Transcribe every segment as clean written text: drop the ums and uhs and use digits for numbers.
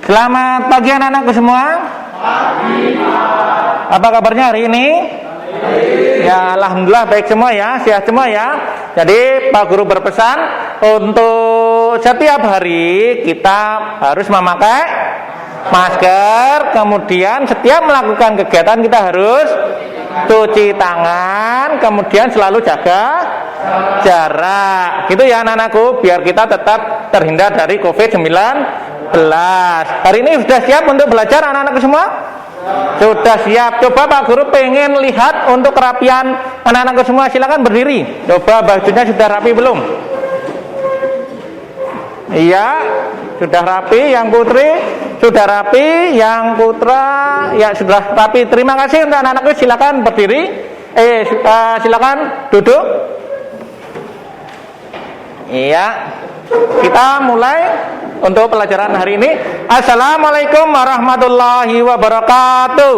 Selamat pagi anak-anakku semua. Pagi, Pak. Apa kabarnya hari ini? Ya, alhamdulillah baik semua ya, sehat semua ya. Jadi Pak Guru berpesan untuk setiap hari kita harus memakai masker. Kemudian setiap melakukan kegiatan kita harus cuci tangan. Kemudian selalu jaga jarak. Gitu ya anak-anakku, biar kita tetap terhindar dari COVID-19. Hari ini sudah siap untuk belajar anak-anakku semua? Sudah siap. Coba Pak Guru pengen lihat untuk kerapian anak-anakku semua. Silakan berdiri. Coba bajunya sudah rapi belum? Iya, sudah rapi. Yang putri sudah rapi. Yang putra ya sudah rapi. Terima kasih untuk anak-anakku. Silakan berdiri. Silakan duduk. Iya. Kita mulai untuk pelajaran hari ini. Assalamualaikum warahmatullahi wabarakatuh.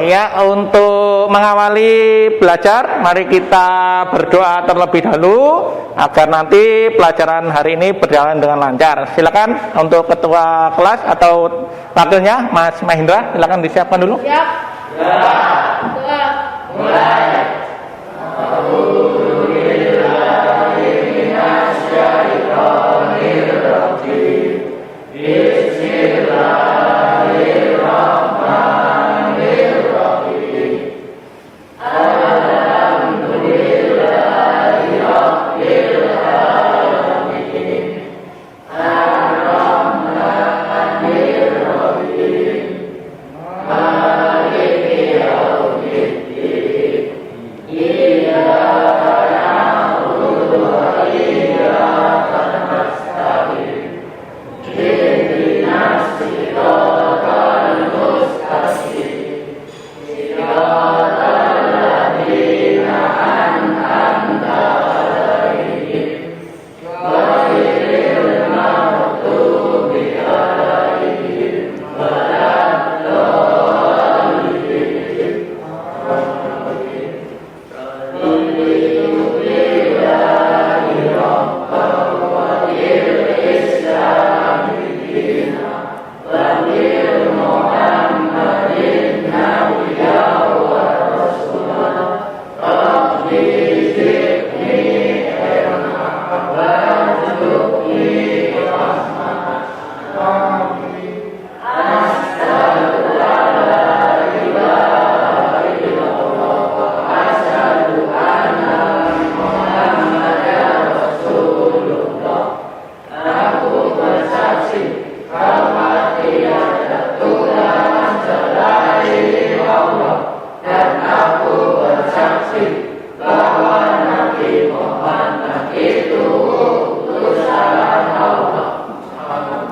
Ya, untuk mengawali belajar, mari kita berdoa terlebih dahulu agar nanti pelajaran hari ini berjalan dengan lancar. Silakan untuk ketua kelas atau wakilnya, Mas Mahendra, silakan disiapkan dulu. Siap. Mulai.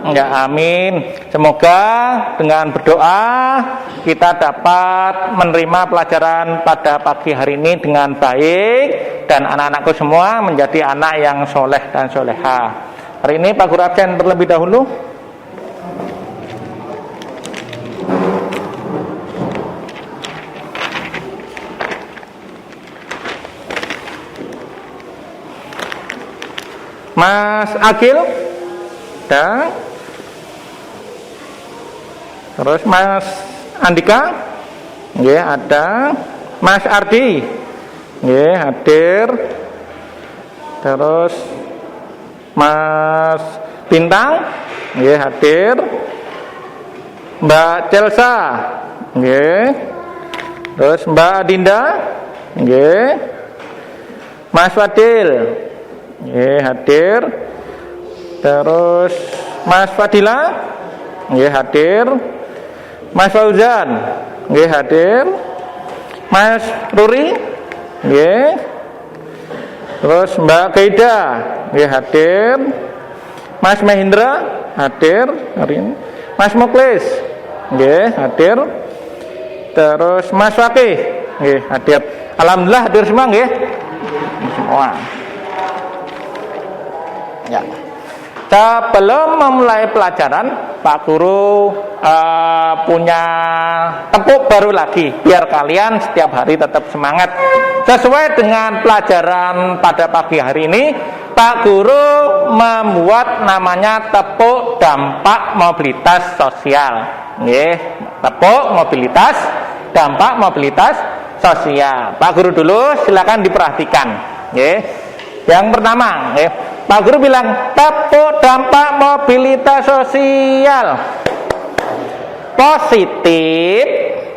Ya, amin. Semoga dengan berdoa kita dapat menerima pelajaran pada pagi hari ini dengan baik dan anak-anakku semua menjadi anak yang soleh dan soleha. Hari ini Pak Guru absen terlebih dahulu. Mas Agil, dan terus Mas Andika, ya ada. Mas Ardi, ya hadir. Terus Mas Bintang, ya hadir. Mbak Celsa, ya. Terus Mbak Dinda, ya. Mas Fadil, ya hadir. Terus Mas Fadila, ya hadir. Mas Fauzan, nggih hadir. Mas Ruri, nggih. Terus Mbak Gaida, nggih hadir. Mas Mahendra hadir hari ini. Mas Muklis, nggih hadir. Terus Mas Fakih, nggih hadir. Alhamdulillah hadir semua nggih. Semua. Ya. Sebelum memulai pelajaran, Pak Guru punya tepuk baru lagi biar kalian setiap hari tetap semangat. Sesuai dengan pelajaran pada pagi hari ini, Pak Guru membuat namanya tepuk dampak mobilitas sosial. Nggih, tepuk mobilitas, dampak mobilitas sosial. Pak Guru dulu silakan diperhatikan. Nggih. Yang pertama, nggih, Pak Guru bilang tepuk dampak mobilitas sosial positif,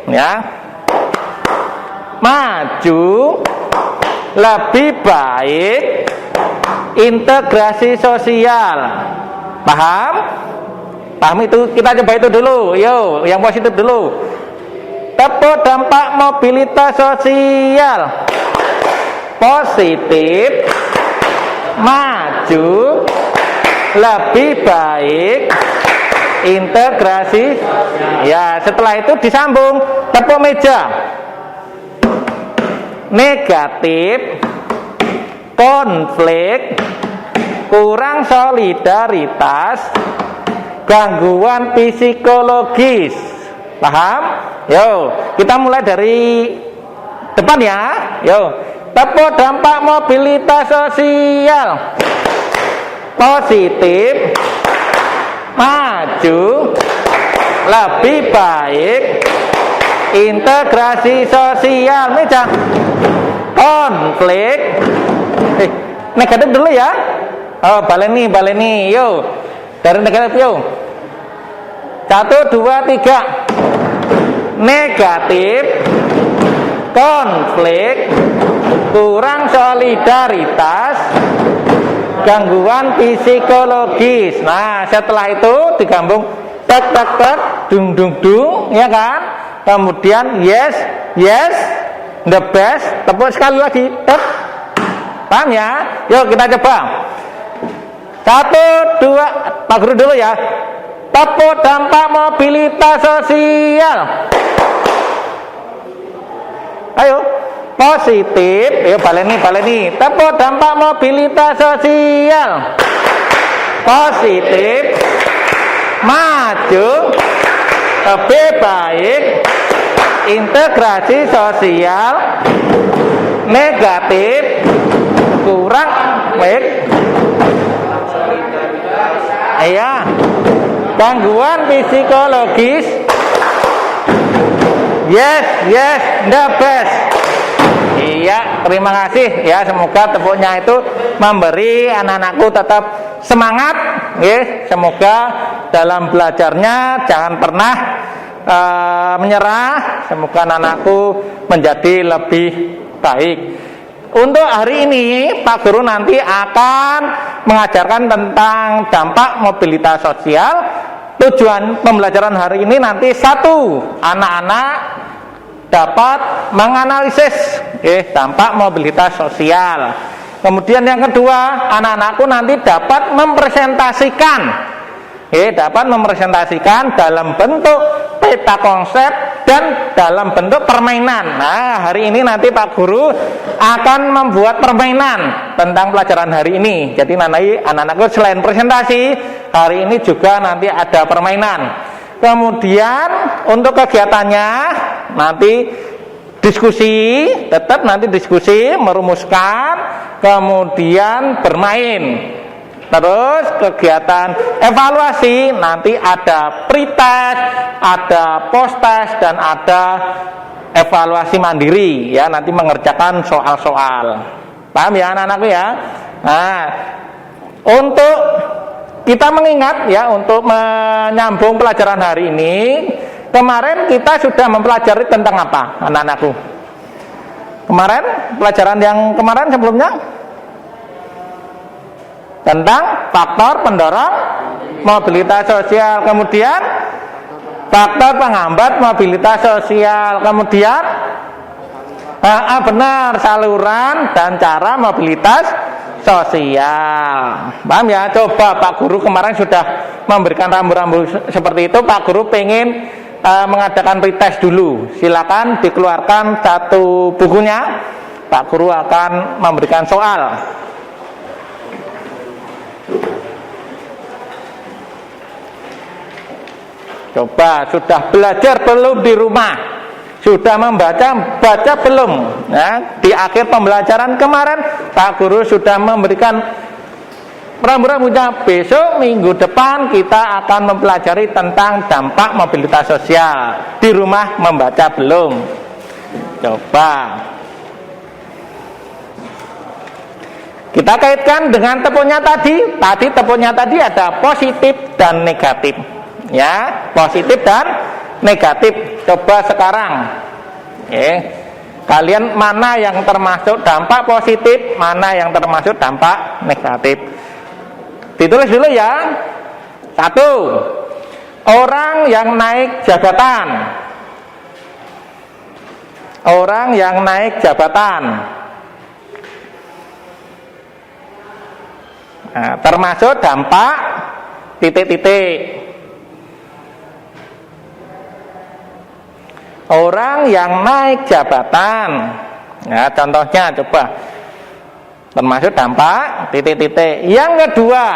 ya, maju, lebih baik, integrasi sosial. Paham? Paham itu? Kita coba itu dulu. Yo, yang positif dulu. Tepuk dampak mobilitas sosial positif, maju, lebih baik, integrasi. Ya, setelah itu disambung tepuk meja. Negatif, konflik, kurang solidaritas, gangguan psikologis. Paham? Yo, kita mulai dari depan ya. Yo, tepuk dampak mobilitas sosial positif, maju, lebih baik, integrasi sosial. Meja. Konflik. Negatif dulu ya. Oh, baleni. Yo. Dari negatif yo. 1, 2, 3. Negatif, konflik, kurang solidaritas, gangguan psikologis. Nah, setelah itu digabung tek, dung, ya kan? Kemudian yes, the best. Tepuk sekali lagi. Tek. Paham ya? Yuk kita coba. 1, 2. Pak Guru dulu ya. Tepuk dampak mobilitas sosial. Ayo. Positif, ya baleni. Tepuk dampak mobilitas sosial positif, maju, lebih baik, integrasi sosial negatif, kurang baik, iya, gangguan psikologis, yes, the best. Iya, terima kasih ya. Semoga tepuknya itu memberi anak-anakku tetap semangat. Semoga dalam belajarnya jangan pernah menyerah. Semoga anak-anakku menjadi lebih baik. Untuk hari ini Pak Guru nanti akan mengajarkan tentang dampak mobilitas sosial. Tujuan pembelajaran hari ini nanti satu, anak-anak dapat menganalisis dampak mobilitas sosial. Kemudian yang kedua, anak-anakku nanti dapat mempresentasikan dalam bentuk peta konsep dan dalam bentuk permainan. Nah, hari ini nanti Pak Guru akan membuat permainan tentang pelajaran hari ini. Jadi nanti anak-anakku selain presentasi, hari ini juga nanti ada permainan. Kemudian untuk kegiatannya nanti diskusi, tetap nanti diskusi, merumuskan, kemudian bermain. Terus kegiatan evaluasi, nanti ada pretest, ada posttest, dan ada evaluasi mandiri ya, nanti mengerjakan soal-soal. Paham ya anak-anakku ya? Nah, untuk kita mengingat ya, untuk menyambung pelajaran hari ini, kemarin kita sudah mempelajari tentang apa anak-anakku? Kemarin, pelajaran yang kemarin sebelumnya tentang faktor pendorong mobilitas sosial, kemudian faktor penghambat mobilitas sosial, kemudian benar, saluran dan cara mobilitas sosial. Paham ya? Coba Pak Guru kemarin sudah memberikan rambu-rambu seperti itu. Pak Guru pengen mengadakan pretest dulu. Silakan dikeluarkan satu bukunya. Pak Guru akan memberikan soal. Coba sudah belajar belum di rumah? Sudah baca belum? Ya, di akhir pembelajaran kemarin Pak Guru sudah memberikan rambu-rambunya. Besok minggu depan kita akan mempelajari tentang dampak mobilitas sosial. Di rumah membaca belum? Coba kita kaitkan dengan tepuknya tadi. Tadi tepuknya tadi ada positif dan negatif. Ya, positif dan negatif. Coba sekarang, kalian mana yang termasuk dampak positif, mana yang termasuk dampak negatif? Ditulis dulu ya. 1. Orang yang naik jabatan. Orang yang naik jabatan. Nah, termasuk dampak titik-titik. Orang yang naik jabatan. Ya, contohnya coba. Termasuk dampak titik-titik. Yang kedua,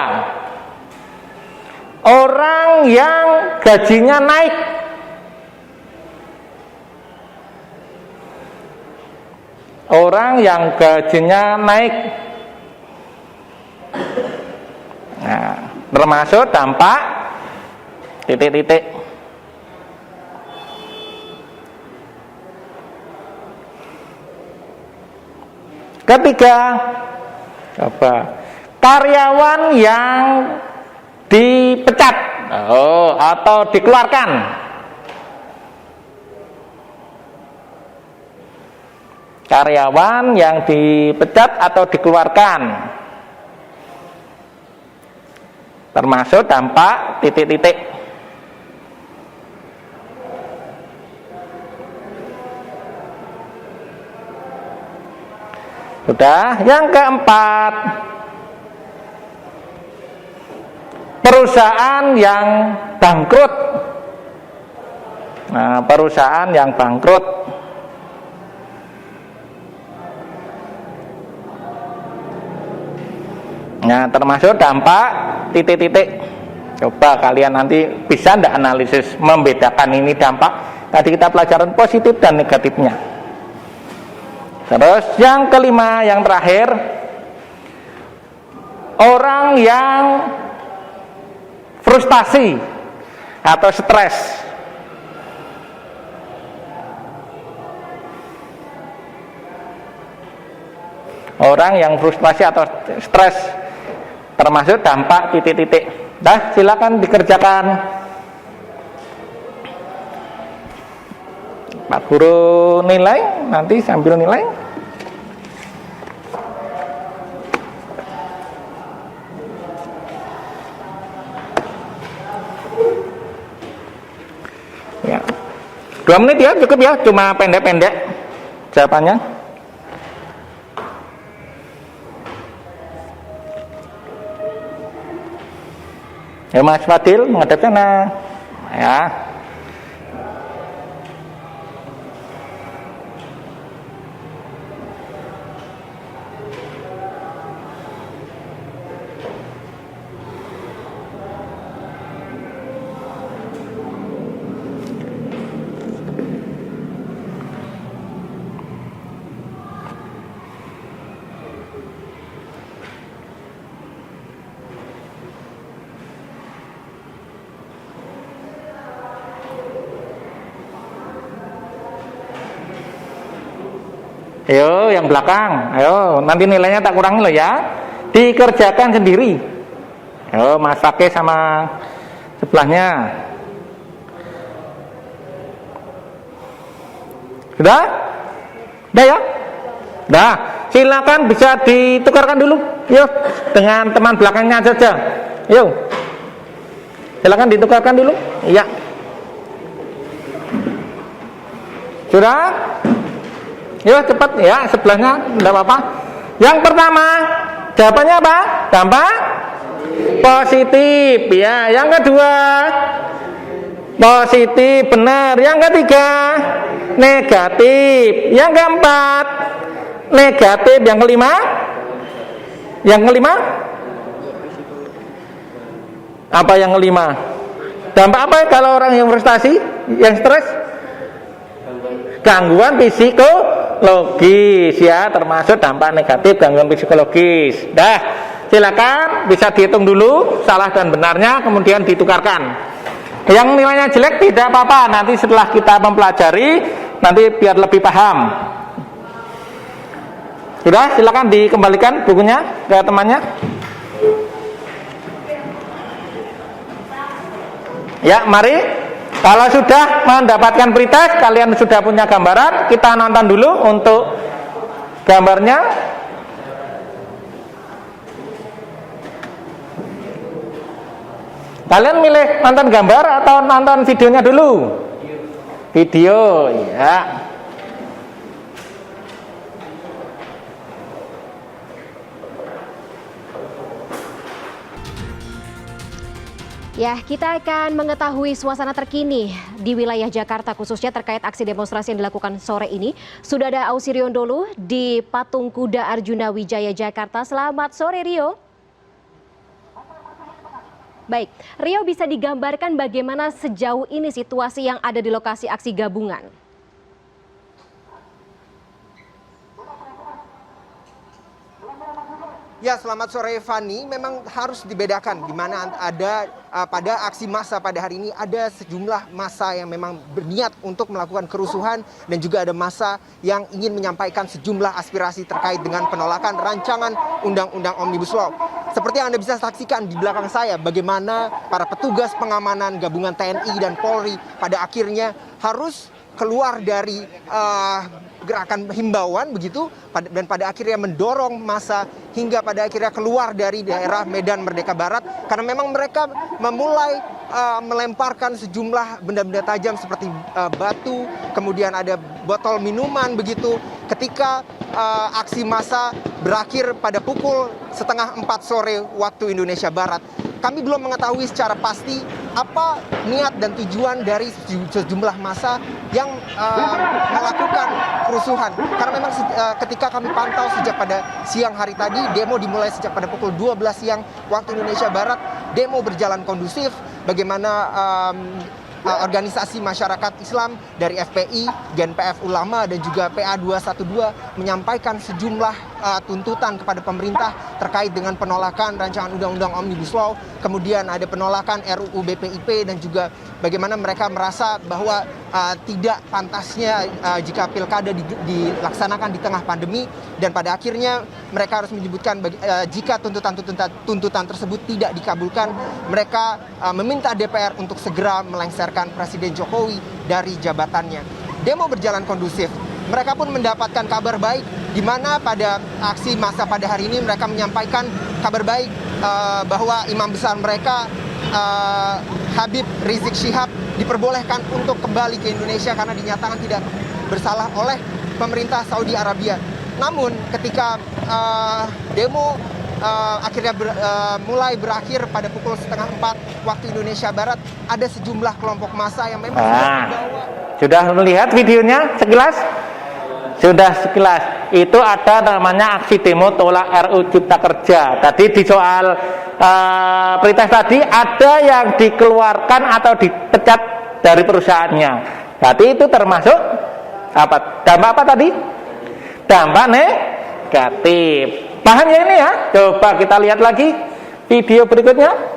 orang yang gajinya naik. Orang yang gajinya naik. Nah, termasuk dampak titik-titik. Ketiga, coba karyawan yang dipecat atau dikeluarkan. Karyawan yang dipecat atau dikeluarkan. Termasuk dampak titik-titik. Sudah. Yang keempat, perusahaan yang bangkrut. Nah, perusahaan yang bangkrut. Nah, termasuk dampak titik-titik. Coba kalian nanti bisa ndak analisis membedakan ini dampak. Tadi kita pelajaran positif dan negatifnya. Terus yang kelima, yang terakhir, orang yang frustasi atau stres. Orang yang frustasi atau stres termasuk dampak titik-titik. Dah, silakan dikerjakan. Pak Guru nilai, nanti sambil nilai. Ya. 2 menit ya, cukup ya, cuma pendek-pendek jawabannya. Ya, Mas Fadil menghadap sana. Ya. Ayo, yang belakang. Ayo, nanti nilainya tak kurangi loh ya. Dikerjakan sendiri. Ayo, Mas Fakih sama sebelahnya. Sudah? Sudah ya? Sudah. Silakan bisa ditukarkan dulu. Yuk, dengan teman belakangnya saja. Yuk. Silakan ditukarkan dulu. Iya. Sudah? Yuk cepat ya, sebelahnya enggak apa-apa. Yang pertama, jawabannya apa? Dampak positif ya. Yang kedua, positif, benar. Yang ketiga, negatif. Yang keempat, negatif. Yang kelima, apa yang kelima? Dampak apa kalau orang yang frustasi, yang stres? Gangguan psikologis ya, termasuk dampak negatif gangguan psikologis. Dah, silakan bisa dihitung dulu salah dan benarnya, kemudian ditukarkan. Yang nilainya jelek tidak apa-apa, nanti setelah kita mempelajari nanti biar lebih paham. Sudah, silakan dikembalikan bukunya ke temannya. Ya, mari. Kalau sudah mendapatkan pretest, kalian sudah punya gambaran, kita nonton dulu untuk gambarnya. Kalian milih nonton gambar atau nonton videonya dulu? Video, ya. Ya, kita akan mengetahui suasana terkini di wilayah Jakarta khususnya terkait aksi demonstrasi yang dilakukan sore ini. Sudah ada Ausirion Dholu di Patung Kuda Arjuna Wijaya Jakarta. Selamat sore Rio. Baik, Rio bisa digambarkan bagaimana sejauh ini situasi yang ada di lokasi aksi gabungan? Ya, selamat sore Fani. Memang harus dibedakan di mana ada pada aksi massa pada hari ini ada sejumlah massa yang memang berniat untuk melakukan kerusuhan dan juga ada massa yang ingin menyampaikan sejumlah aspirasi terkait dengan penolakan rancangan Undang-Undang Omnibus Law. Seperti yang Anda bisa saksikan di belakang saya bagaimana para petugas pengamanan gabungan TNI dan Polri pada akhirnya harus keluar dari gerakan himbauan begitu dan pada akhirnya mendorong massa hingga pada akhirnya keluar dari daerah Medan Merdeka Barat karena memang mereka memulai melemparkan sejumlah benda-benda tajam seperti batu, kemudian ada botol minuman begitu ketika aksi massa berakhir pada pukul 3:30 sore waktu Indonesia Barat. Kami belum mengetahui secara pasti apa niat dan tujuan dari sejumlah massa yang melakukan kerusuhan. Karena memang ketika kami pantau sejak pada siang hari tadi, demo dimulai sejak pada pukul 12 siang waktu Indonesia Barat. Demo berjalan kondusif, bagaimana organisasi masyarakat Islam dari FPI, GNPF Ulama dan juga PA 212 menyampaikan sejumlah tuntutan kepada pemerintah terkait dengan penolakan rancangan Undang-Undang Omnibus Law, kemudian ada penolakan RUU BPIP dan juga bagaimana mereka merasa bahwa tidak pantasnya jika pilkada dilaksanakan di tengah pandemi dan pada akhirnya mereka harus menyebutkan jika tuntutan tersebut tidak dikabulkan, mereka meminta DPR untuk segera melengsarkan Presiden Jokowi dari jabatannya. Demo berjalan kondusif. Mereka pun mendapatkan kabar baik di mana pada aksi massa pada hari ini mereka menyampaikan kabar baik bahwa imam besar mereka Habib Rizik Syihab diperbolehkan untuk kembali ke Indonesia karena dinyatakan tidak bersalah oleh pemerintah Saudi Arabia. Namun ketika demo akhirnya mulai berakhir pada pukul 3:30 waktu Indonesia Barat, ada sejumlah kelompok massa yang memang sudah melihat videonya sekilas? Sudah sekilas. Itu ada namanya aksi demo tolak RUU Cipta Kerja. Tadi di soal pretest tadi ada yang dikeluarkan atau dipecat dari perusahaannya. Jadi itu termasuk apa? Dampak apa tadi? Dampak negatif. Paham ya ini ya? Coba kita lihat lagi video berikutnya.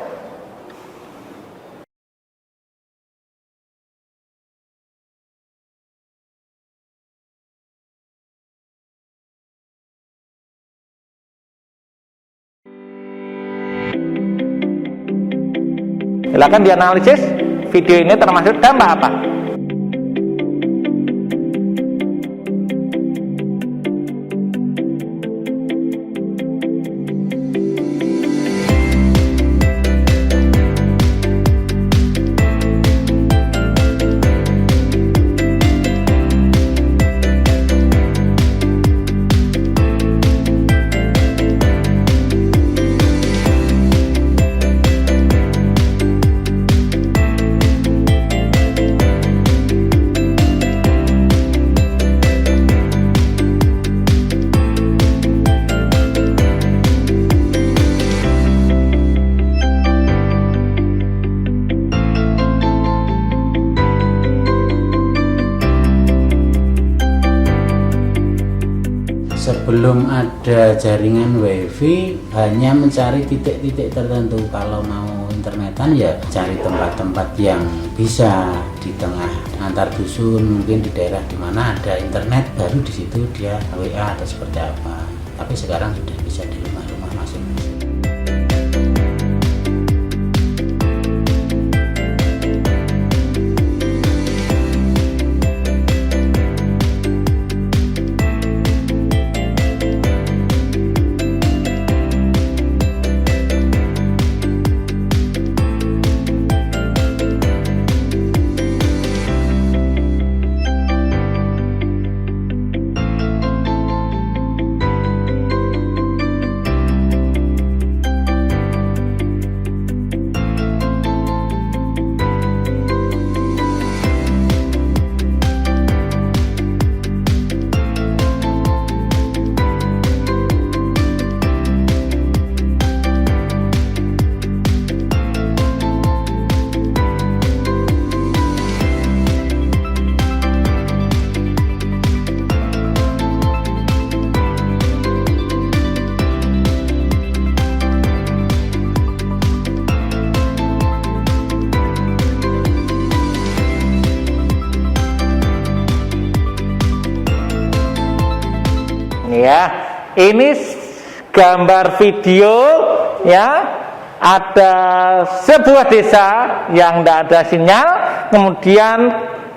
Silakan dianalisis video ini termasuk dampak apa? Sebelum ada jaringan wifi hanya mencari titik-titik tertentu. Kalau mau internetan ya cari tempat-tempat yang bisa di tengah antar dusun, mungkin di daerah di mana ada internet, baru di situ dia WA atau seperti apa. Tapi sekarang sudah bisa di rumah-rumah masing-masing. Ya, ini gambar video ya, ada sebuah desa yang tidak ada sinyal, kemudian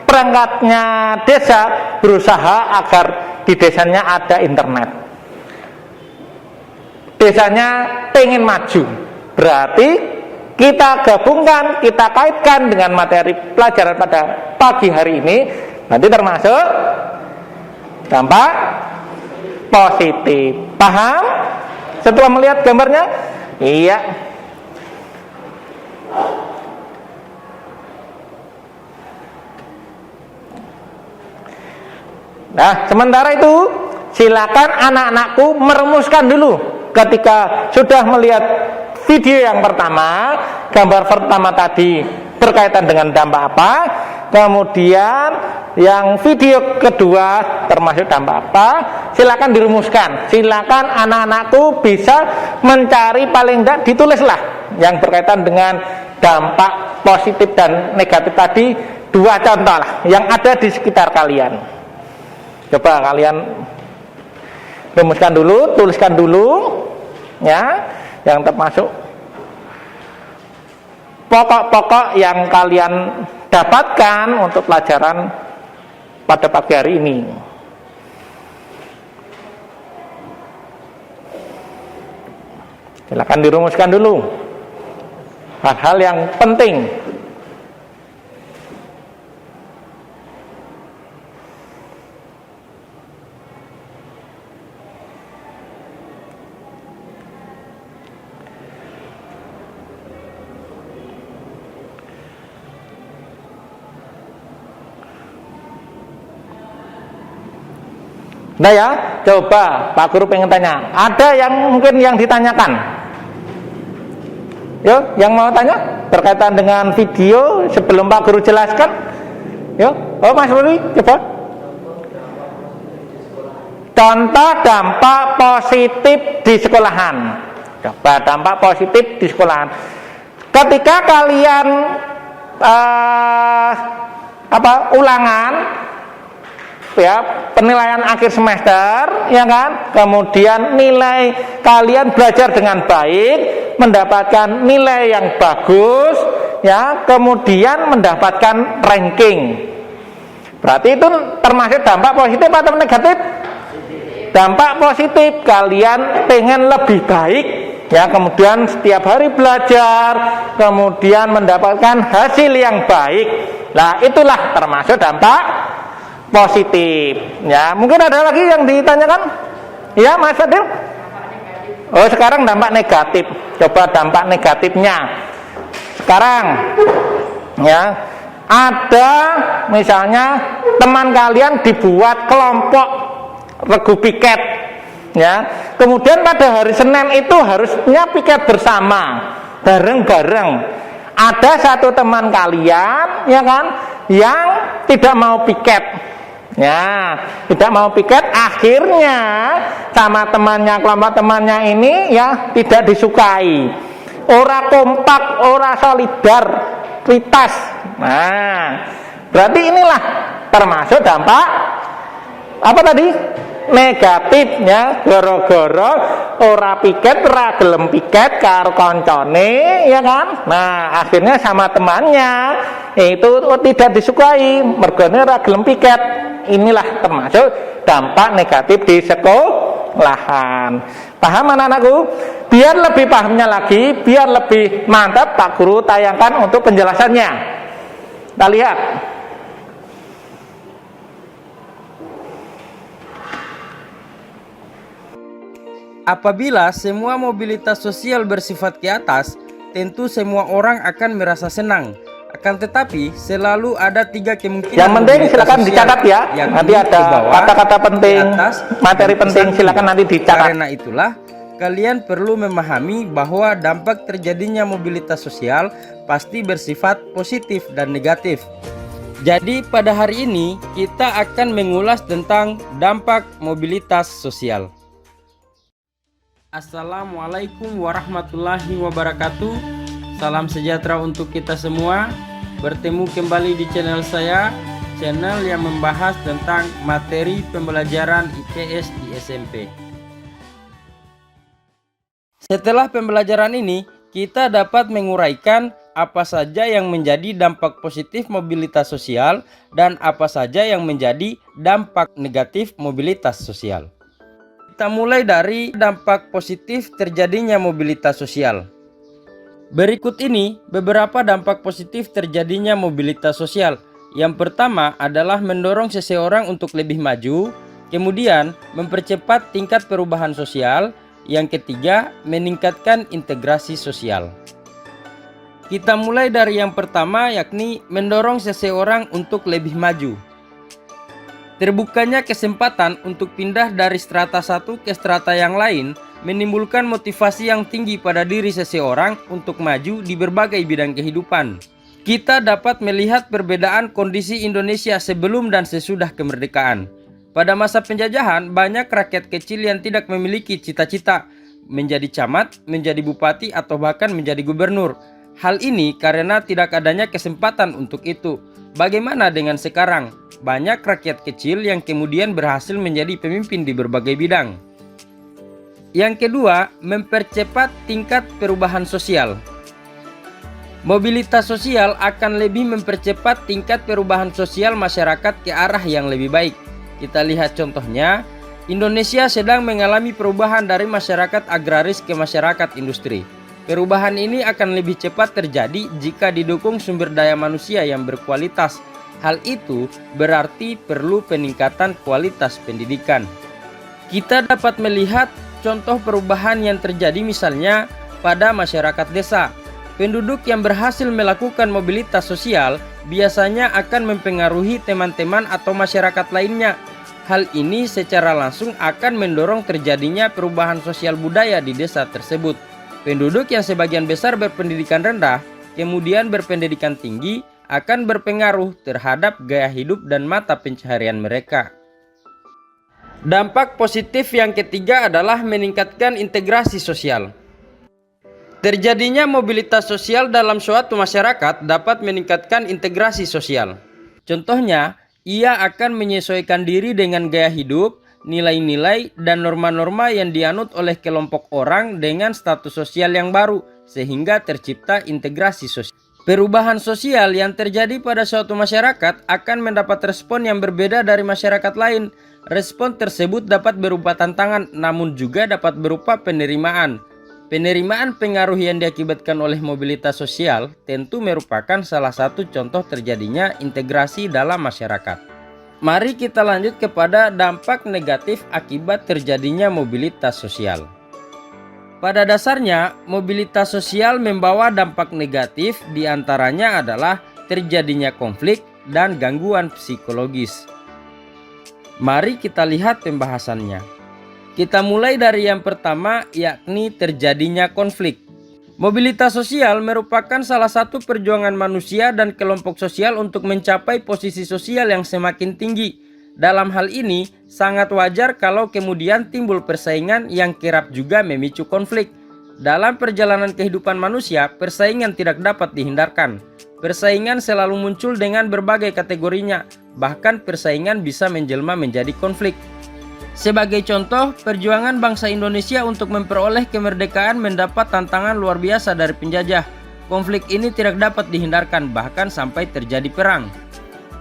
perangkatnya desa berusaha agar di desanya ada internet. Desanya pengen maju, berarti kita gabungkan, kita kaitkan dengan materi pelajaran pada pagi hari ini, nanti termasuk dampak positif. Paham? Setelah melihat gambarnya? Iya. Nah, sementara itu silakan anak-anakku merumuskan dulu. Ketika sudah melihat video yang pertama, gambar pertama tadi berkaitan dengan dampak apa, kemudian yang video kedua termasuk dampak apa, silakan dirumuskan. Silakan anak-anakku bisa mencari, paling tidak ditulislah yang berkaitan dengan dampak positif dan negatif tadi, 2 contoh lah yang ada di sekitar kalian. Coba kalian rumuskan dulu, tuliskan dulu ya, yang termasuk pokok-pokok yang kalian dapatkan untuk pelajaran pada pagi hari ini. Silakan dirumuskan dulu hal-hal yang penting. Nah ya, coba Pak Guru pengen tanya, ada yang mungkin yang ditanyakan? Yo, yang mau tanya berkaitan dengan video sebelum Pak Guru jelaskan? Yo, oh Mas Ruli, coba. Contoh dampak positif di sekolahan. Coba dampak positif di sekolahan. Ketika kalian ulangan ya, penilaian akhir semester ya kan, kemudian nilai kalian belajar dengan baik, mendapatkan nilai yang bagus ya, kemudian mendapatkan ranking, berarti itu termasuk dampak positif atau negatif? Dampak positif, kalian pengen lebih baik ya, kemudian setiap hari belajar, kemudian mendapatkan hasil yang baik. Nah, itulah termasuk dampak positif ya. Mungkin ada lagi yang ditanyakan ya Mas Fadil? Oh, sekarang dampak negatif. Coba dampak negatifnya sekarang ya, ada misalnya teman kalian dibuat kelompok regu piket ya, kemudian pada hari Senin itu harusnya piket bersama bareng-bareng. Ada satu teman kalian ya kan yang tidak mau piket Ya, tidak mau piket, akhirnya sama temannya, kelompok temannya ini ya tidak disukai. Ora kompak, ora solidaritas. Nah, berarti inilah termasuk dampak apa tadi? Negatifnya, gara-gara ora piket, ora gelem piket karo koncone, ya kan? Nah, akhirnya sama temannya itu tidak disukai, mergone ora gelem piket. Inilah termasuk dampak negatif di sekolahan. Paham anak-anakku? Biar lebih pahamnya lagi, biar lebih mantap, Pak Guru tayangkan untuk penjelasannya. Kita lihat. Apabila semua mobilitas sosial bersifat ke atas, tentu semua orang akan merasa senang. Akan tetapi, selalu ada 3 kemungkinan. Yang penting mobilitas silakan sosial, dicatat ya. yakni Nanti ada ke bawah, kata-kata penting, ke atas, materi dan ke penting, samping. silakan nanti dicatat. Karena itulah, kalian perlu memahami bahwa dampak terjadinya mobilitas sosial pasti bersifat positif dan negatif. Jadi pada hari ini kita akan mengulas tentang dampak mobilitas sosial. Assalamualaikum warahmatullahi wabarakatuh. Salam sejahtera untuk kita semua. Bertemu kembali di channel saya, channel yang membahas tentang materi pembelajaran IPS di SMP. Setelah pembelajaran ini, kita dapat menguraikan apa saja yang menjadi dampak positif mobilitas sosial dan apa saja yang menjadi dampak negatif mobilitas sosial. Kita mulai dari dampak positif terjadinya mobilitas sosial. Berikut ini beberapa dampak positif terjadinya mobilitas sosial. Yang pertama adalah mendorong seseorang untuk lebih maju, kemudian mempercepat tingkat perubahan sosial, yang ketiga meningkatkan integrasi sosial. Kita mulai dari yang pertama, yakni mendorong seseorang untuk lebih maju. Terbukanya kesempatan untuk pindah dari strata satu ke strata yang lain menimbulkan motivasi yang tinggi pada diri seseorang untuk maju di berbagai bidang kehidupan. Kita dapat melihat perbedaan kondisi Indonesia sebelum dan sesudah kemerdekaan. Pada masa penjajahan, banyak rakyat kecil yang tidak memiliki cita-cita menjadi camat, menjadi bupati, atau bahkan menjadi gubernur. Hal ini karena tidak adanya kesempatan untuk itu. Bagaimana dengan sekarang? Banyak rakyat kecil yang kemudian berhasil menjadi pemimpin di berbagai bidang. Yang kedua, mempercepat tingkat perubahan sosial. Mobilitas sosial akan lebih mempercepat tingkat perubahan sosial masyarakat ke arah yang lebih baik. Kita lihat contohnya, Indonesia sedang mengalami perubahan dari masyarakat agraris ke masyarakat industri. Perubahan ini akan lebih cepat terjadi jika didukung sumber daya manusia yang berkualitas. Hal itu berarti perlu peningkatan kualitas pendidikan. Kita dapat melihat contoh perubahan yang terjadi misalnya pada masyarakat desa. Penduduk yang berhasil melakukan mobilitas sosial biasanya akan mempengaruhi teman-teman atau masyarakat lainnya. Hal ini secara langsung akan mendorong terjadinya perubahan sosial budaya di desa tersebut. Penduduk yang sebagian besar berpendidikan rendah, kemudian berpendidikan tinggi, akan berpengaruh terhadap gaya hidup dan mata pencaharian mereka. Dampak positif yang ketiga adalah meningkatkan integrasi sosial. Terjadinya mobilitas sosial dalam suatu masyarakat dapat meningkatkan integrasi sosial. Contohnya, ia akan menyesuaikan diri dengan gaya hidup, nilai-nilai, dan norma-norma yang dianut oleh kelompok orang dengan status sosial yang baru, sehingga tercipta integrasi sosial. Perubahan sosial yang terjadi pada suatu masyarakat akan mendapat respon yang berbeda dari masyarakat lain. Respon tersebut dapat berupa tantangan, namun juga dapat berupa penerimaan. Penerimaan pengaruh yang diakibatkan oleh mobilitas sosial tentu merupakan salah satu contoh terjadinya integrasi dalam masyarakat. Mari kita lanjut kepada dampak negatif akibat terjadinya mobilitas sosial. Pada dasarnya, mobilitas sosial membawa dampak negatif, diantaranya adalah terjadinya konflik dan gangguan psikologis. Mari kita lihat pembahasannya. Kita mulai dari yang pertama, yakni terjadinya konflik. Mobilitas sosial merupakan salah satu perjuangan manusia dan kelompok sosial untuk mencapai posisi sosial yang semakin tinggi. Dalam hal ini, sangat wajar kalau kemudian timbul persaingan yang kerap juga memicu konflik. Dalam perjalanan kehidupan manusia, persaingan tidak dapat dihindarkan. Persaingan selalu muncul dengan berbagai kategorinya, bahkan persaingan bisa menjelma menjadi konflik. Sebagai contoh, perjuangan bangsa Indonesia untuk memperoleh kemerdekaan mendapat tantangan luar biasa dari penjajah. Konflik ini tidak dapat dihindarkan, bahkan sampai terjadi perang.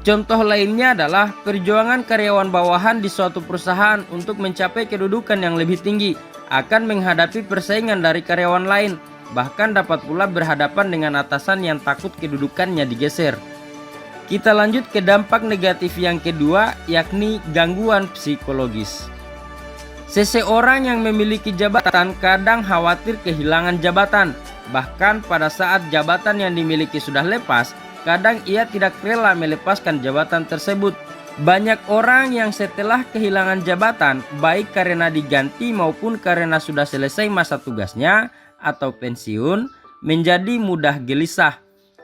Contoh lainnya adalah perjuangan karyawan bawahan di suatu perusahaan untuk mencapai kedudukan yang lebih tinggi akan menghadapi persaingan dari karyawan lain, bahkan dapat pula berhadapan dengan atasan yang takut kedudukannya digeser. Kita lanjut ke dampak negatif yang kedua, yakni gangguan psikologis. Seseorang yang memiliki jabatan kadang khawatir kehilangan jabatan. Bahkan pada saat jabatan yang dimiliki sudah lepas, kadang ia tidak rela melepaskan jabatan tersebut. Banyak orang yang setelah kehilangan jabatan, baik karena diganti maupun karena sudah selesai masa tugasnya atau pensiun, menjadi mudah gelisah.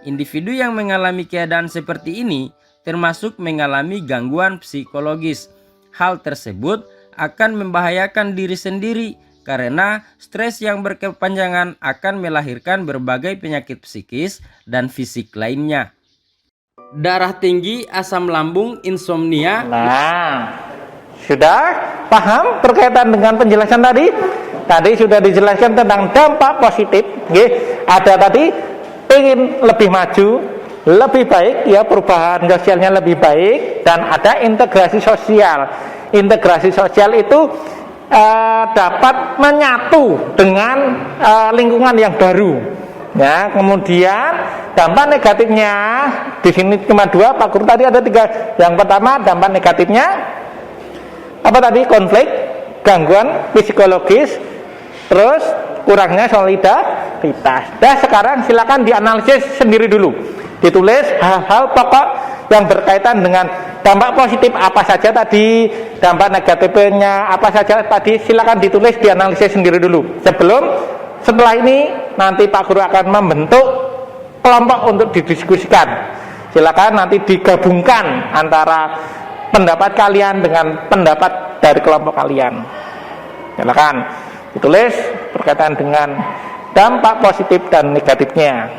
Individu yang mengalami keadaan seperti ini termasuk mengalami gangguan psikologis. Hal tersebut akan membahayakan diri sendiri karena stres yang berkepanjangan akan melahirkan berbagai penyakit psikis dan fisik lainnya. Darah tinggi, asam lambung, insomnia. Nah, sudah paham berkaitan dengan penjelasan tadi? Tadi sudah dijelaskan tentang dampak positif. Ada tadi ingin lebih maju, lebih baik, ya, perubahan sosialnya lebih baik, dan ada integrasi sosial. Integrasi sosial itu dapat menyatu dengan lingkungan yang baru. Ya, kemudian dampak negatifnya di sini cuma dua, Pak Guru tadi ada tiga. Yang pertama dampak negatifnya apa tadi? Konflik, gangguan psikologis, terus kurangnya solidaritas. Nah, sekarang silakan dianalisis sendiri dulu. Ditulis hal-hal pokok yang berkaitan dengan dampak positif apa saja tadi, dampak negatifnya apa saja tadi, silakan ditulis, dianalisis sendiri dulu. Setelah ini nanti Pak Guru akan membentuk kelompok untuk didiskusikan. Silakan nanti digabungkan antara pendapat kalian dengan pendapat dari kelompok kalian. Silakan ditulis berkaitan dengan dampak positif dan negatifnya.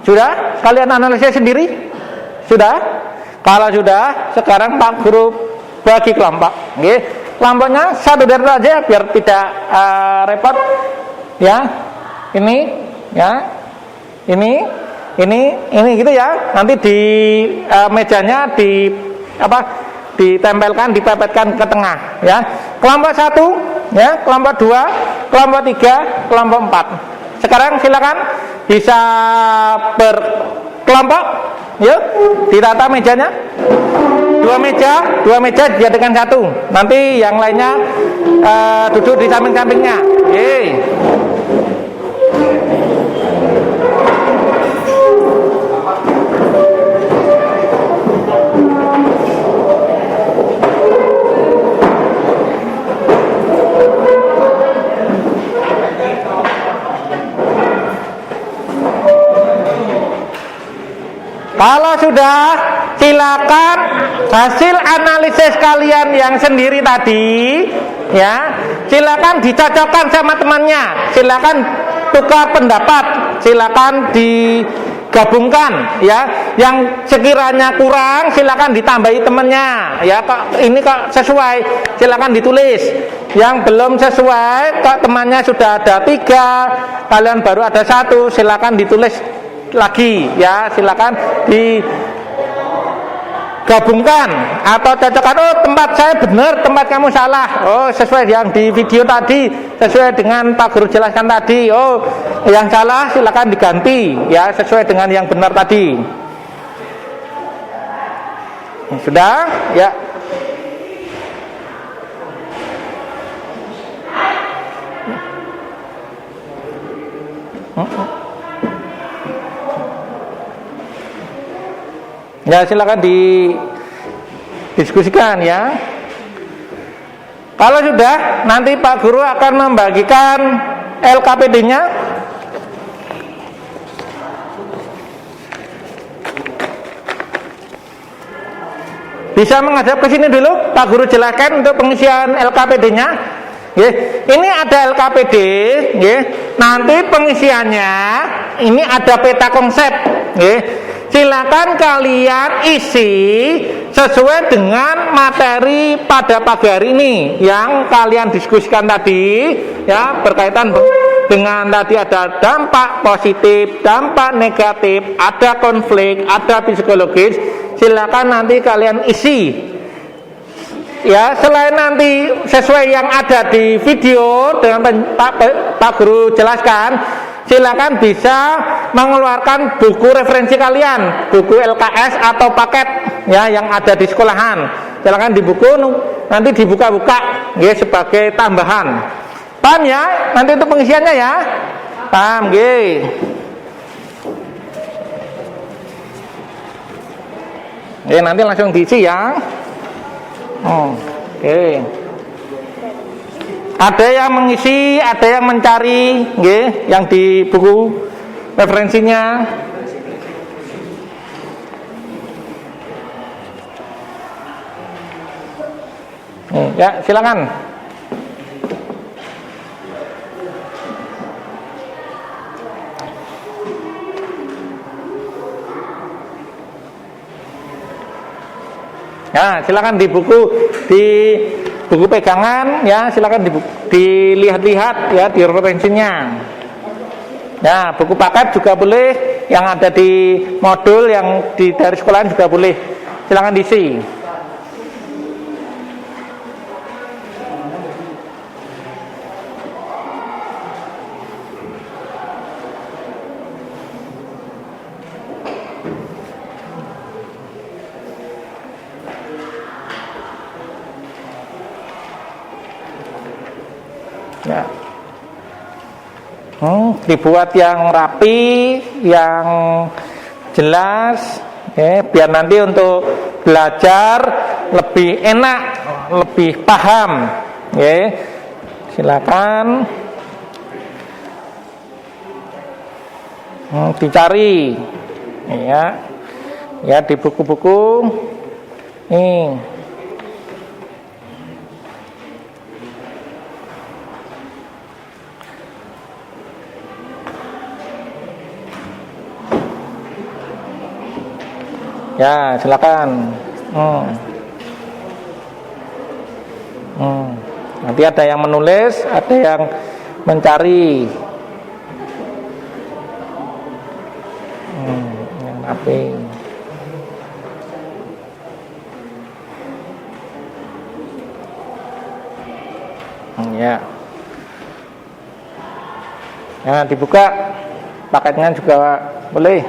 Sudah? Kalian analisis sendiri? Sudah? Kalau sudah, sekarang Pak Guru bagi kelompok. Kelompoknya satu dari aja biar tidak repot. Ya, ini, ya, ini gitu ya. Nanti di mejanya ditempelkan, dipepetkan ke tengah. Ya, kelompok 1, ya, kelompok 2, kelompok 3, kelompok 4. Sekarang silakan bisa berkelompok, yuk, ditata mejanya. Dua meja dijadikan satu. Nanti yang lainnya duduk di samping-sampingnya. Kalau sudah, silakan hasil analisis kalian yang sendiri tadi, ya, silakan dicocokkan sama temannya, silakan tukar pendapat, silakan gabungkan ya. Yang sekiranya kurang silakan ditambahi temennya ya. Kok sesuai silakan ditulis. Yang belum sesuai kok temannya sudah ada 3, kalian baru ada 1, silakan ditulis lagi ya. Silakan digabungkan atau cocokkan. Oh, tempat saya benar, tempat kamu salah. Oh, sesuai yang di video tadi, sesuai dengan Pak Guru jelaskan tadi. Oh, yang salah silakan diganti ya, sesuai dengan yang benar tadi. Sudah ya. Ya, silakan didiskusikan ya. Kalau sudah, nanti Pak Guru akan membagikan LKPD-nya. Bisa menghadap ke sini dulu, Pak Guru jelaskan untuk pengisian LKPD-nya. Ini ada LKPD, nanti pengisiannya ini ada peta konsep. Silakan kalian isi sesuai dengan materi pada pagi hari ini yang kalian diskusikan tadi ya, berkaitan dengan tadi ada dampak positif, dampak negatif, ada konflik, ada psikologis. Silakan nanti kalian isi ya. Selain nanti sesuai yang ada di video dengan Pak Guru jelaskan, silakan bisa mengeluarkan buku referensi kalian, buku LKS atau paket ya yang ada di sekolahan. Silakan di buku nanti dibuka-buka ya sebagai tambahan. Paham ya? Nanti itu pengisiannya ya. Paham nggih? Nanti langsung diisi ya. Oke. Ada yang mengisi, ada yang mencari, yang di buku referensinya. Ya, silakan. Ya, silakan di buku pegangan ya, silakan dilihat-lihat ya di referensinya. Ya, buku paket juga boleh, yang ada di modul yang dari sekolahan juga boleh. Silakan diisi. Ya. Dibuat yang rapi, yang jelas, biar nanti untuk belajar lebih enak, lebih paham. Silakan dicari, ya di buku-buku nih. Ya, silakan. Nanti ada yang menulis, ada yang mencari. Yang rapi. Ya. Nah, dibuka paketnya juga boleh.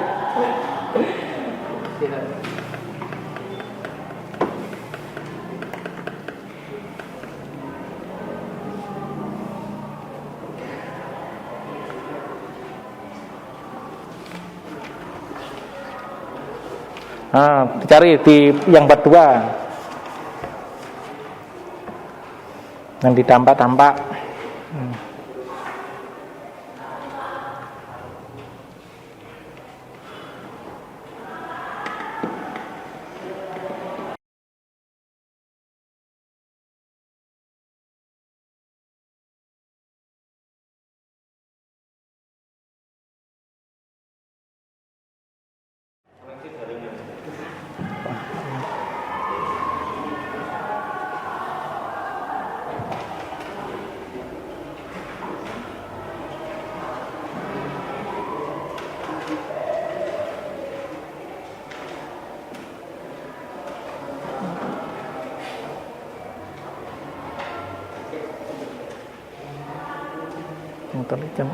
Nah, dicari di yang berdua, yang di dampak-dampak. intelijen.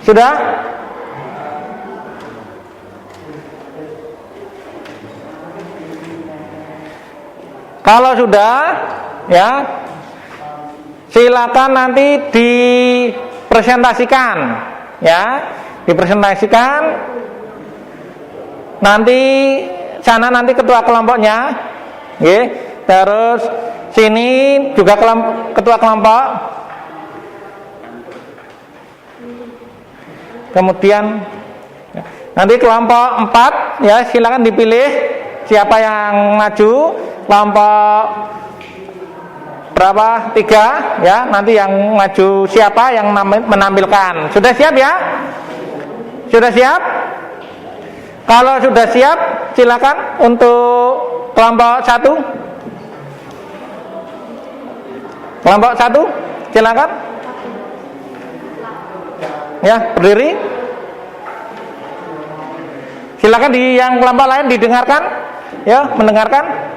Sudah? Kalau sudah, ya, silakan nanti dipresentasikan, ya, dipresentasikan. Nanti sana nanti ketua kelompoknya, ya, terus sini juga ketua kelompok. Kemudian nanti kelompok 4, ya, silakan dipilih siapa yang maju. Kelompok berapa? 3, ya, nanti yang maju siapa yang menampilkan. Sudah siap, ya? Sudah siap? Kalau sudah siap, silakan untuk kelompok 1. Kelompok 1, silakan. Ya, berdiri. Silakan di yang kelompok lain didengarkan, ya, mendengarkan.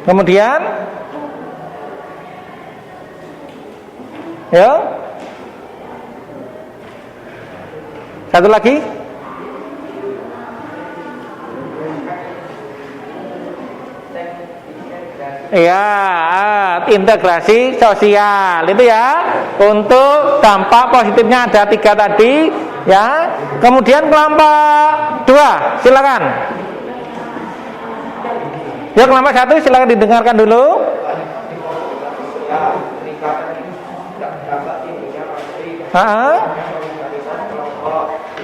Kemudian, ya, satu lagi. Ya, integrasi sosial itu ya. Untuk dampak positifnya ada 3 tadi, ya. Kemudian kelompok 2, silakan. Ya, kelompok 1 silakan didengarkan dulu.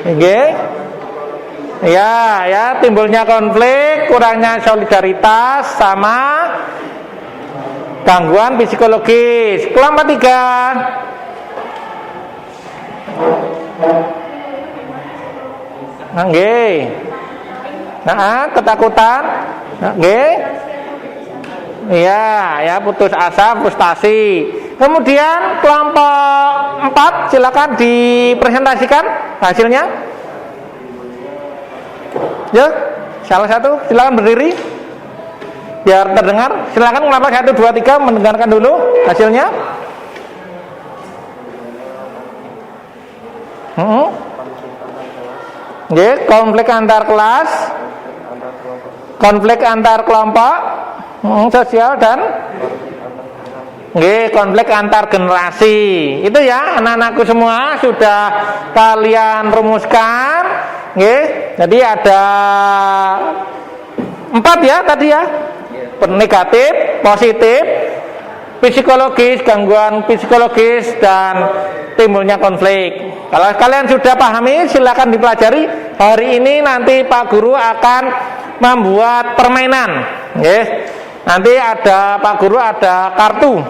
Oke. Ya, timbulnya konflik, kurangnya solidaritas sama gangguan psikologis. Kelompok 3. Nggih. Ketakutan. Nggih. Iya, ya putus asa, frustasi. Kemudian kelompok 4 silakan dipresentasikan hasilnya. Ya, salah satu silakan berdiri biar terdengar. Silakan kelompok 1, 2, 3 mendengarkan dulu hasilnya. Konflik antar kelas, konflik antar kelompok sosial, dan konflik antar generasi. Itu ya anak-anakku semua sudah kalian rumuskan. Jadi ada 4 ya tadi ya. Negatif, positif, psikologis, gangguan psikologis, dan timbulnya konflik. Kalau kalian sudah pahami, silakan dipelajari. Hari ini nanti Pak Guru akan membuat permainan. Nanti ada Pak Guru ada kartu.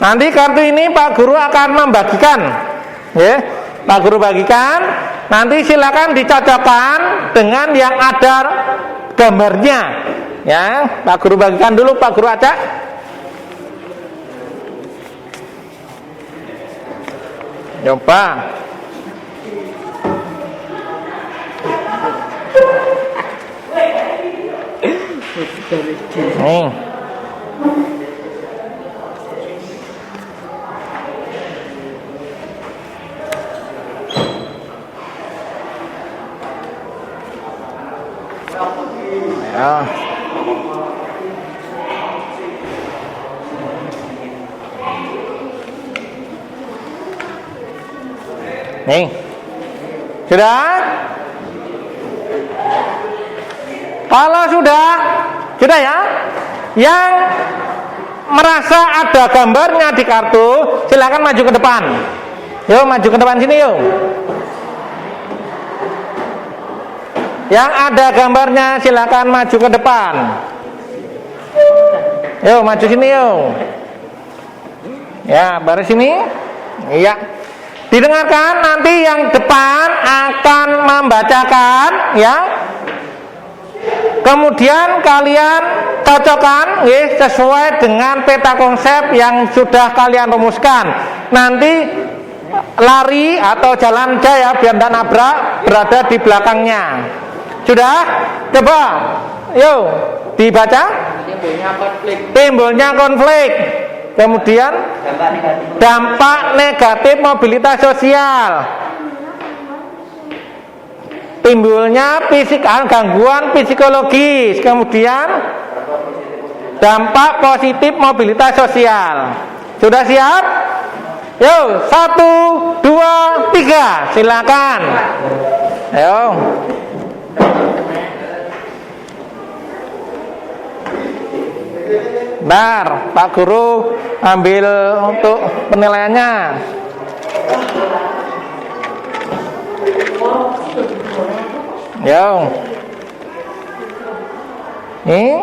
Nanti kartu ini Pak Guru akan membagikan. Pak Guru bagikan. Nanti silakan dicocokkan dengan yang ada gambarnya. Ya, Pak Guru bagikan dulu, Pak Guru acak. Coba. Nih. Ya. Nih. Sudah? Kalau sudah ya. Yang merasa ada gambarnya di kartu, silakan maju ke depan. Yuk, maju ke depan sini yuk. Yang ada gambarnya silakan maju ke depan. Yuk, maju sini yuk. Ya, baru sini. Iya. Didengarkan, nanti yang depan akan membacakan ya. Kemudian kalian cocokkan sesuai dengan peta konsep yang sudah kalian rumuskan. Nanti lari atau jalan jaya biar tidak nabrak berada di belakangnya. Sudah? Coba. Yuk, dibaca. Timbulnya konflik. Kemudian dampak negatif mobilitas sosial. Timbulnya gangguan psikologis. Kemudian dampak positif mobilitas sosial. Sudah siap? Yuk, 1, 2, 3. Silakan. Ayo. Bentar, Pak Guru ambil untuk penilaiannya. Yo. Ini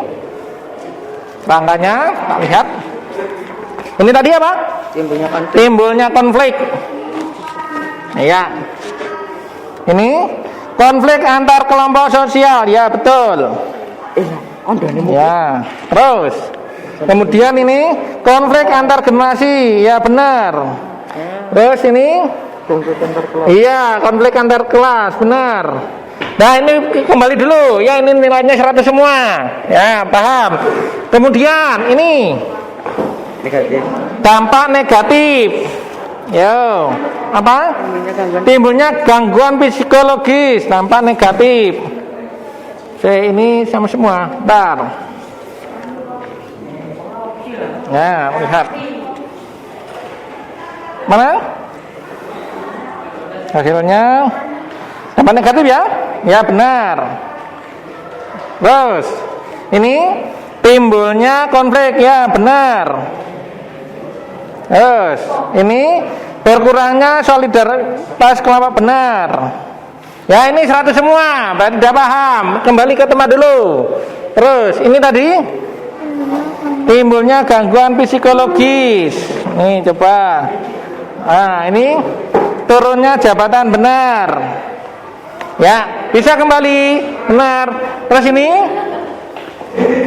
rangkanya, tak lihat. Ini tadi apa? Timbulnya konflik. Iya. Ini konflik antar kelompok sosial, ya betul. Ya, terus. Kemudian ini konflik antar generasi, ya benar. Terus ini, iya konflik antar kelas, benar. Nah ini kembali dulu, ya ini nilainya 100 semua, ya paham. Kemudian ini dampak negatif, yo apa? Timbulnya gangguan psikologis, dampak negatif. ini sama semua. Bentar. Nah, lihat. Mana? Hasilnya dapat negatif ya? Ya benar. Terus ini timbulnya konflik ya benar. Terus ini berkurangnya solidaritas kelompok benar. Ya ini 100 semua, berarti tidak paham. Kembali ke tempat dulu. Terus ini tadi timbulnya gangguan psikologis. Nih coba. Nah ini turunnya jabatan benar. Ya bisa kembali benar. Terus ini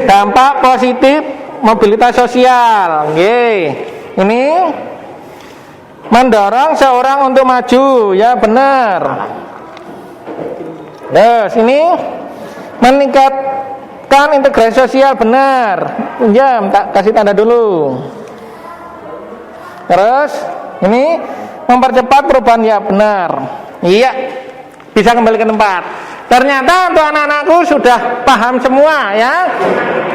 dampak positif mobilitas sosial. Ini mendorong seorang untuk maju. Ya benar. Terus ini meningkatkan integrasi sosial benar. Ya, kasih tanda dulu. Terus ini mempercepat perubahan ya benar. Iya. Bisa kembali ke tempat. Ternyata untuk anak-anakku sudah paham semua ya.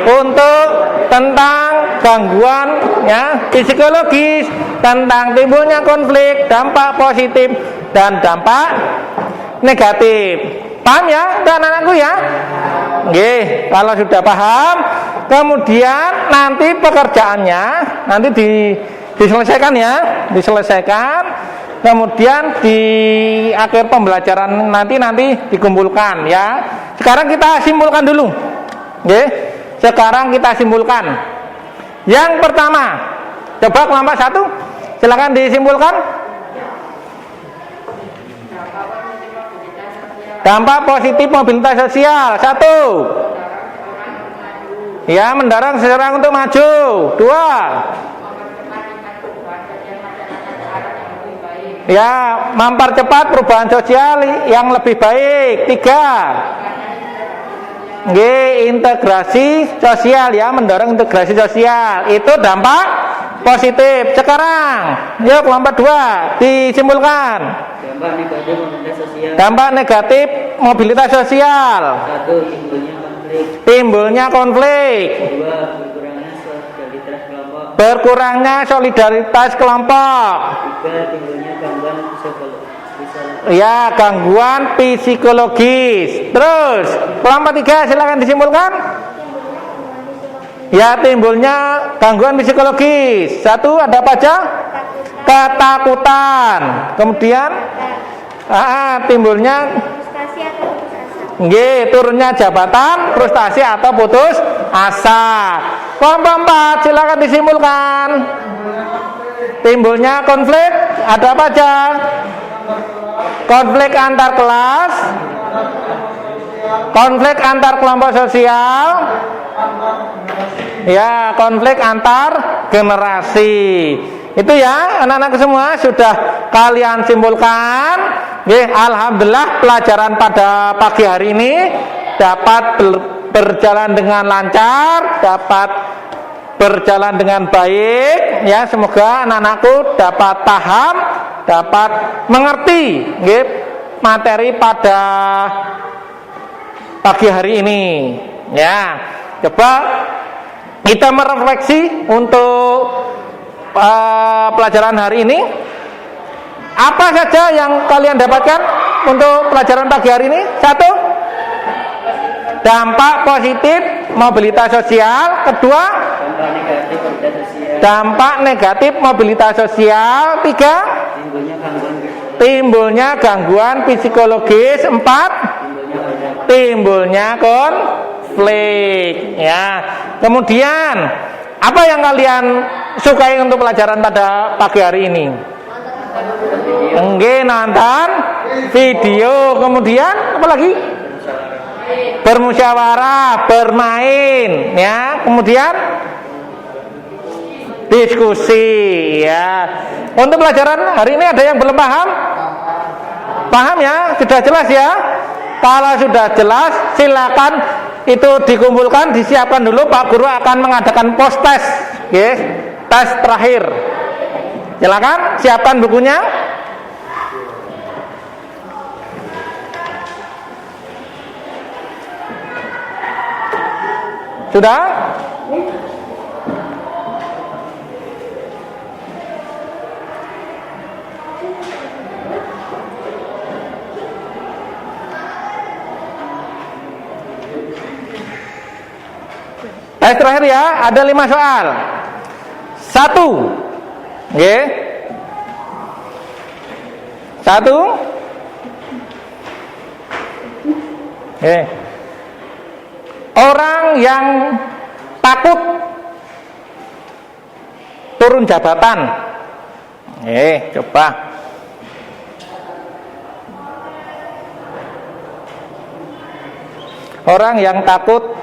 Untuk tentang gangguan ya psikologis, tentang timbulnya konflik, dampak positif dan dampak negatif. Paham ya untuk anak-anakku ya? Nggih, kalau sudah paham, kemudian nanti pekerjaannya nanti diselesaikan ya, diselesaikan. Kemudian di akhir pembelajaran nanti dikumpulkan ya. Sekarang kita simpulkan dulu. Nggih. Sekarang kita simpulkan. Yang pertama, coba kelompok 1, silakan disimpulkan. Dampak positif mobilitas sosial 1. Ya, mendorong seseorang untuk maju. 2. Ya, mempercepat perubahan sosial yang lebih baik. 3. Integrasi sosial ya, mendorong integrasi sosial. Itu dampak positif. Sekarang, yuk kelompok 2 disimpulkan. Dampak negatif mobilitas sosial. 1. Timbulnya konflik. 2. Berkurangnya solidaritas kelompok. 3. Timbulnya gangguan psikologis. Ya, gangguan psikologis. Terus, kelompok 3 silakan disimpulkan. Ya, timbulnya gangguan psikologis. 1 ada apa aja? Ketakutan. Kemudian timbulnya turunnya jabatan, frustasi atau putus asa. Kelompok 4 silakan disimpulkan. Timbulnya konflik, ada apa aja? Konflik antar kelas, konflik antar kelompok sosial, ya konflik antar generasi. Itu ya anak-anak semua sudah kalian simpulkan. Alhamdulillah pelajaran pada pagi hari ini dapat berjalan dengan lancar, dapat berjalan dengan baik ya. Semoga anak-anakku dapat paham, dapat mengerti materi pada pagi hari ini ya. Coba kita merefleksi untuk pelajaran hari ini. Apa saja yang kalian dapatkan untuk pelajaran pagi hari ini? 1. Dampak positif mobilitas sosial. 2. Dampak negatif mobilitas sosial. 3. Timbulnya gangguan psikologis. 4. Timbulnya konflik ya. Kemudian apa yang kalian sukai untuk pelajaran pada pagi hari ini? Nonton video, kemudian apa lagi? Bermusyawarah, bermain ya, kemudian diskusi ya. Untuk pelajaran hari ini ada yang belum paham? Paham ya? Sudah jelas ya? Kalau sudah jelas silakan itu dikumpulkan, disiapkan dulu. Pak Guru akan mengadakan post test, tes terakhir. Silakan siapkan bukunya. Sudah? Tes terakhir ya, ada 5 soal. 1. Oke. 1. Oke. Orang yang takut turun jabatan. Coba. Orang yang takut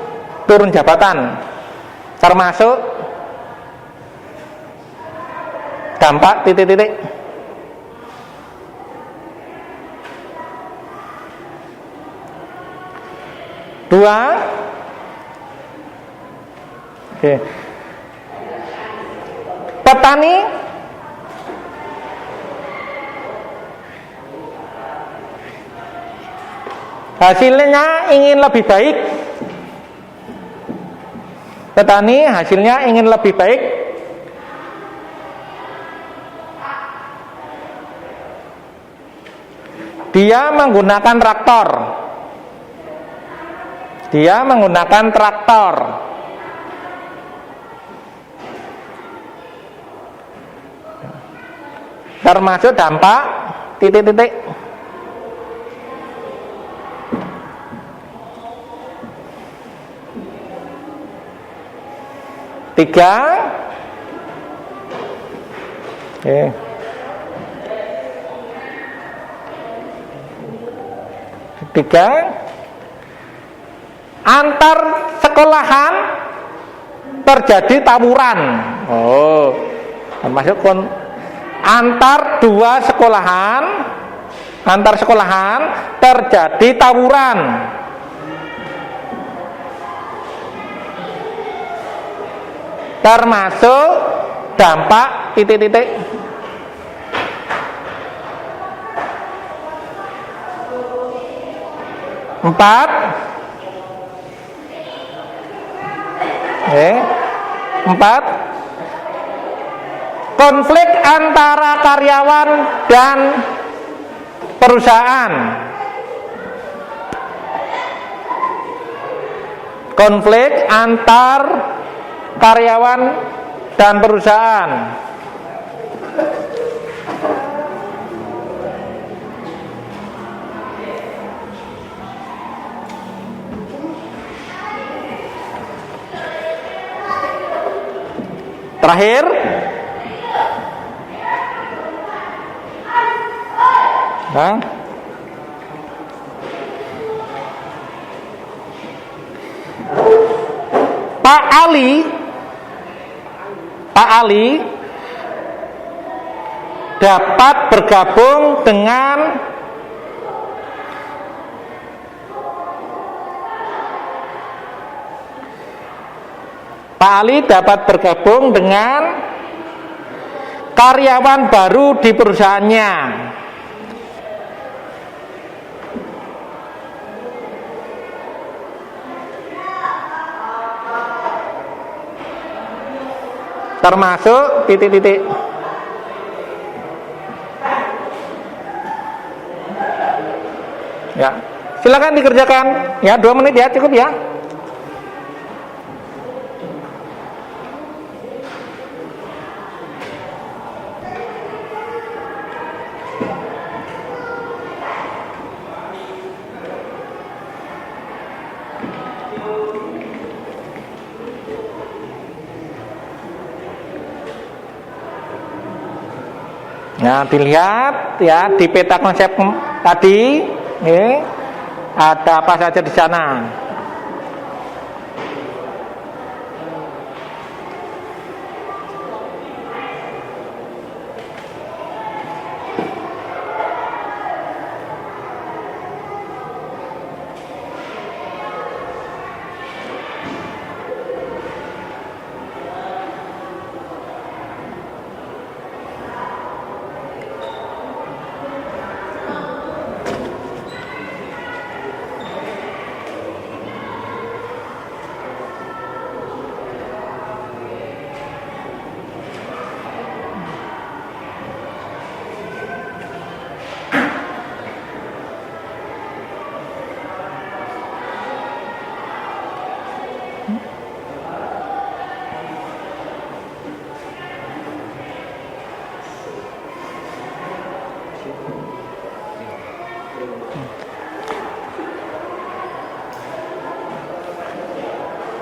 turun jabatan termasuk dampak titik-titik. Dua. Oke. Petani hasilnya ingin lebih baik. Petani hasilnya ingin lebih baik. Dia menggunakan traktor. Dia menggunakan traktor. Termasuk dampak titik-titik. Tiga. Oke. Tiga. Antar sekolahan terjadi tawuran. Termasuk antar dua sekolahan, antar sekolahan terjadi tawuran. Termasuk dampak titik-titik. Empat. Empat. Konflik antara karyawan dan perusahaan. Konflik antar karyawan dan perusahaan. Terakhir, Pak Ali dapat bergabung dengan karyawan baru di perusahaannya. Termasuk titik-titik. Ya, silakan dikerjakan. Ya, 2 menit ya, cukup ya. Nah, dilihat ya di peta konsep tadi, ada apa saja di sana.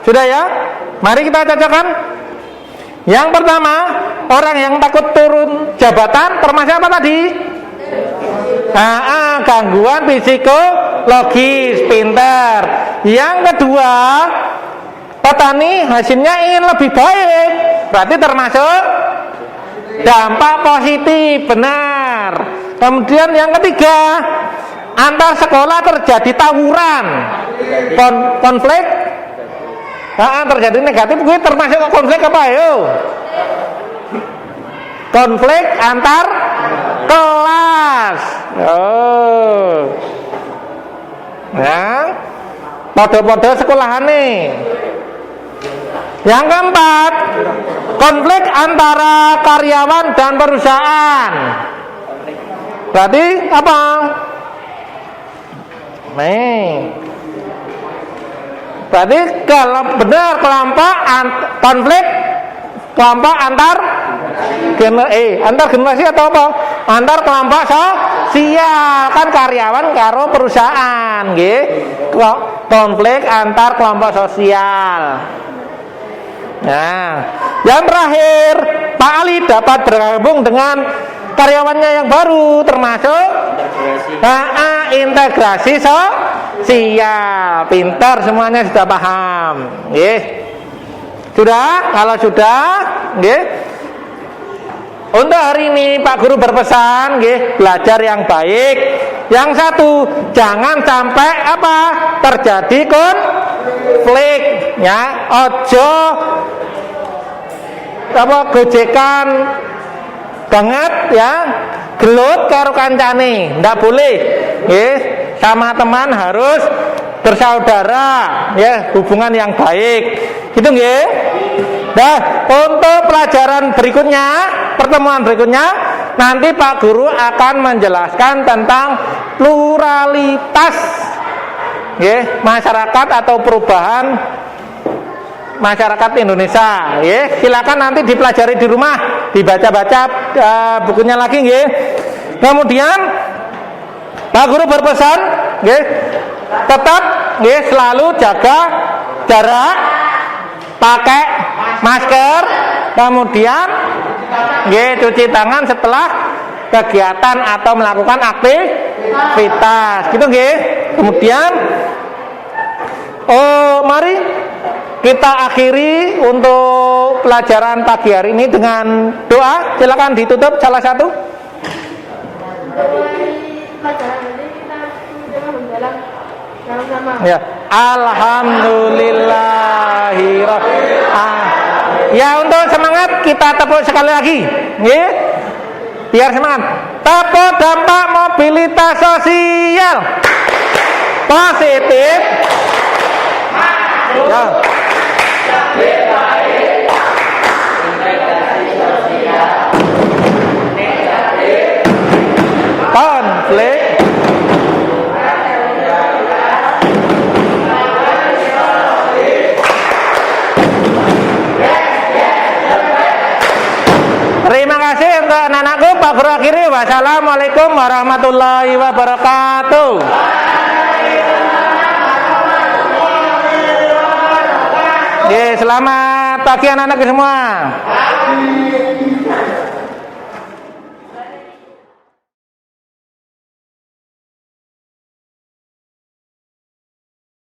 Sudah ya? Mari kita cocokkan. Yang pertama, orang yang takut turun jabatan termasuk apa tadi? Gangguan psikologis, pinter. Yang kedua, petani hasilnya ingin lebih baik, berarti termasuk dampak positif, benar. Kemudian yang ketiga, antar sekolah terjadi tawuran, konflik, terjadi negatif, gue termasuk konflik apa ayo? Konflik antar kelas. Podo-podo sekolahan nih. Yang keempat, konflik antara karyawan dan perusahaan. Berarti apa? Berarti kalau benar konflik kelompok antar generasi atau apa? Antar kelompok sosial, kan karyawan karo perusahaan, nggih. Konflik antar kelompok sosial. Nah, yang terakhir, Pak Ali dapat bergabung dengan karyawannya yang baru, termasuk integrasi sosial. Pintar, semuanya sudah paham, nggih. Sudah? Kalau sudah, nggih. Untuk hari ini Pak Guru berpesan, nggih, belajar yang baik. Yang satu, jangan sampai terjadi konflik, ya. Ojo gojekan banget, ya. Gelut karo kancane, ndak boleh, nggih. Sama teman harus bersaudara, ya, hubungan yang baik. Gitu nggih. Nah, untuk pelajaran berikutnya, pertemuan berikutnya, nanti Pak Guru akan menjelaskan tentang pluralitas, nggih, masyarakat atau perubahan masyarakat Indonesia, nggih. Silakan nanti dipelajari di rumah, dibaca-baca bukunya lagi, nggih. Kemudian Pak Guru berpesan, nggih, tetap nggih selalu jaga jarak, pakai masker, kemudian nggih cuci tangan setelah kegiatan atau melakukan aktivitas, gitu nggih. Kemudian mari kita akhiri untuk pelajaran pagi hari ini dengan doa. Silakan ditutup salah satu. Ya, ya, untuk semangat kita tepuk sekali lagi, nggih. Biar semangat. Tepuk dampak mobilitas sosial positif. Ya. Konflik. Terima kasih untuk anak-anakku. Pak Guru akhiri. Wassalamualaikum warahmatullahi wabarakatuh. Selamat pagi anak-anak semua.